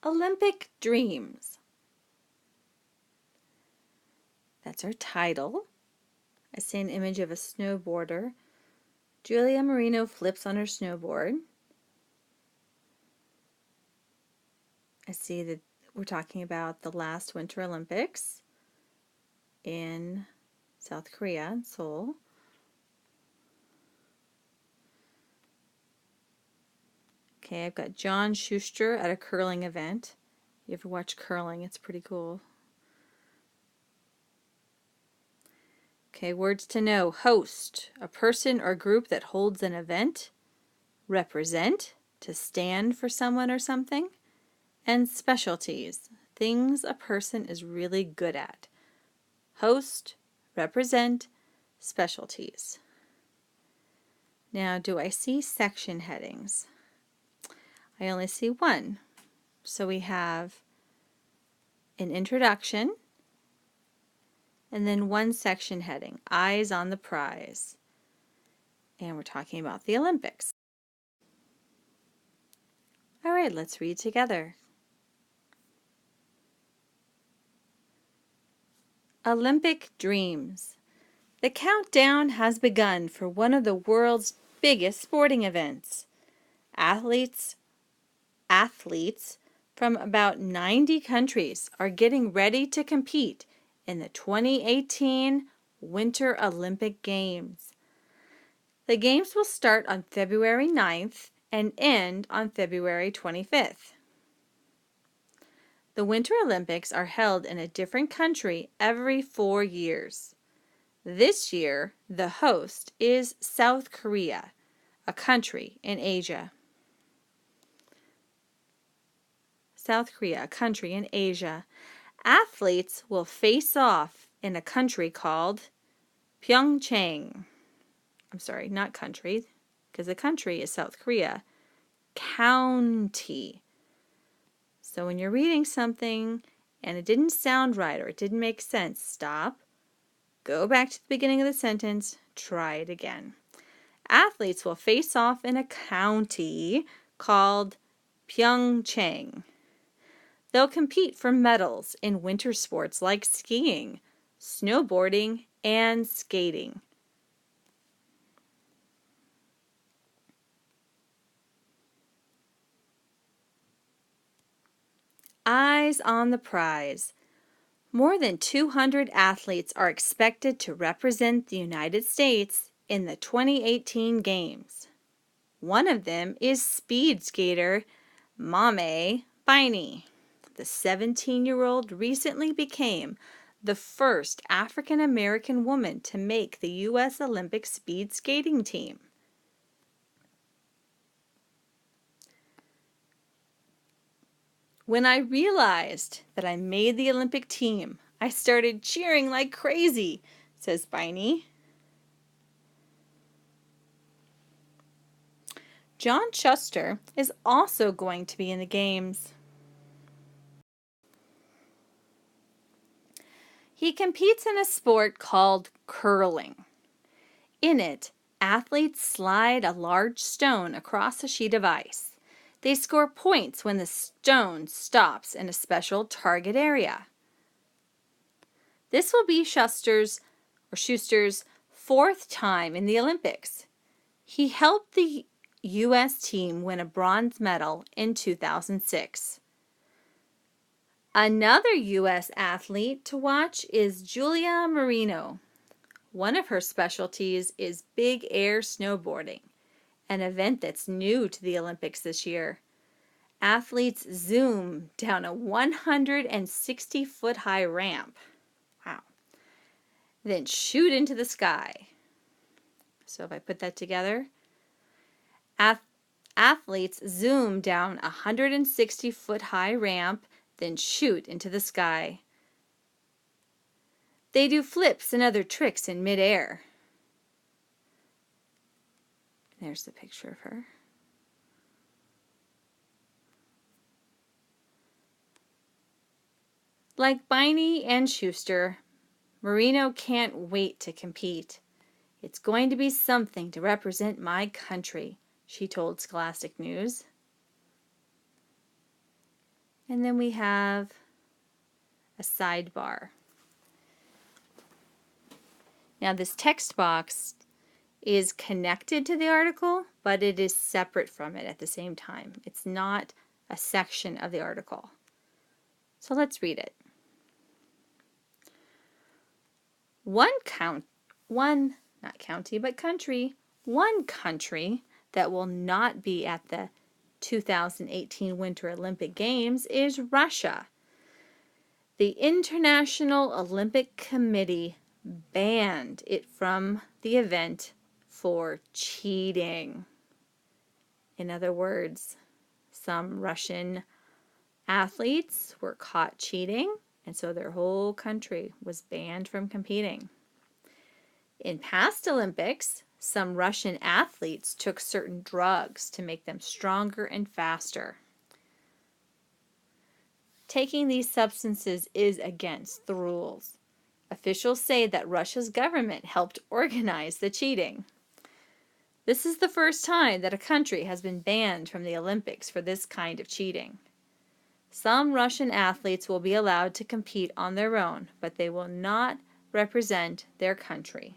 Olympic Dreams. That's our title. I see an image of a snowboarder. Julia Marino flips on her snowboard. I see that we're talking about the last Winter Olympics in South Korea, in Seoul. Okay, I've got John Schuster at a curling event. You ever watch curling? It's pretty cool. Okay, words to know. Host, a person or group that holds an event. Represent, to stand for someone or something. And specialties, things a person is really good at. Host, represent, specialties. Now, do I see section headings? I only see one. So we have an introduction, and then one section heading, Eyes on the Prize. And we're talking about the Olympics. All right, let's read together. Olympic Dreams. The countdown has begun for one of the world's biggest sporting events. Athletes from about 90 countries are getting ready to compete in the 2018 Winter Olympic Games. The Games will start on February 9th and end on February 25th. The Winter Olympics are held in a different country every 4 years. This year, the host is South Korea, a country in Asia. South Korea, a country in Asia. Athletes will face off in a country called Pyeongchang. I'm sorry, not country, because the country is South Korea. County. So when you're reading something and it didn't sound right or it didn't make sense, stop, go back to the beginning of the sentence, try it again. Athletes will face off in a county called Pyeongchang. They'll compete for medals in winter sports like skiing, snowboarding, and skating. Eyes on the prize. More than 200 athletes are expected to represent the United States in the 2018 Games. One of them is speed skater Mame Biney. The 17-year-old recently became the first African American woman to make the U.S. Olympic speed skating team. When I realized that I made the Olympic team, I started cheering like crazy, says Biney. John Schuster is also going to be in the Games. He competes in a sport called curling. In it, athletes slide a large stone across a sheet of ice. They score points when the stone stops in a special target area. This will be Schuster's fourth time in the Olympics. He helped the U.S. team win a bronze medal in 2006. Another U.S. athlete to watch is Julia Marino. One of her specialties is big air snowboarding, an event that's new to the Olympics this year. Athletes zoom down a 160-foot high ramp. Wow. Then shoot into the sky. So if I put that together, athletes zoom down a 160-foot high ramp, then shoot into the sky. They do flips and other tricks in midair. There's the picture of her. Like Biney and Schuster, Marino can't wait to compete. It's going to be something to represent my country, she told Scholastic News. And then we have a sidebar. Now this text box is connected to the article, but it is separate from it at the same time. It's not a section of the article. So let's read it. One country that will not be at the 2018 Winter Olympic Games is Russia. The International Olympic Committee banned it from the event for cheating. In other words, some Russian athletes were caught cheating, and so their whole country was banned from competing. In past Olympics, some Russian athletes took certain drugs to make them stronger and faster. Taking these substances is against the rules. Officials say that Russia's government helped organize the cheating. This is the first time that a country has been banned from the Olympics for this kind of cheating. Some Russian athletes will be allowed to compete on their own, but they will not represent their country.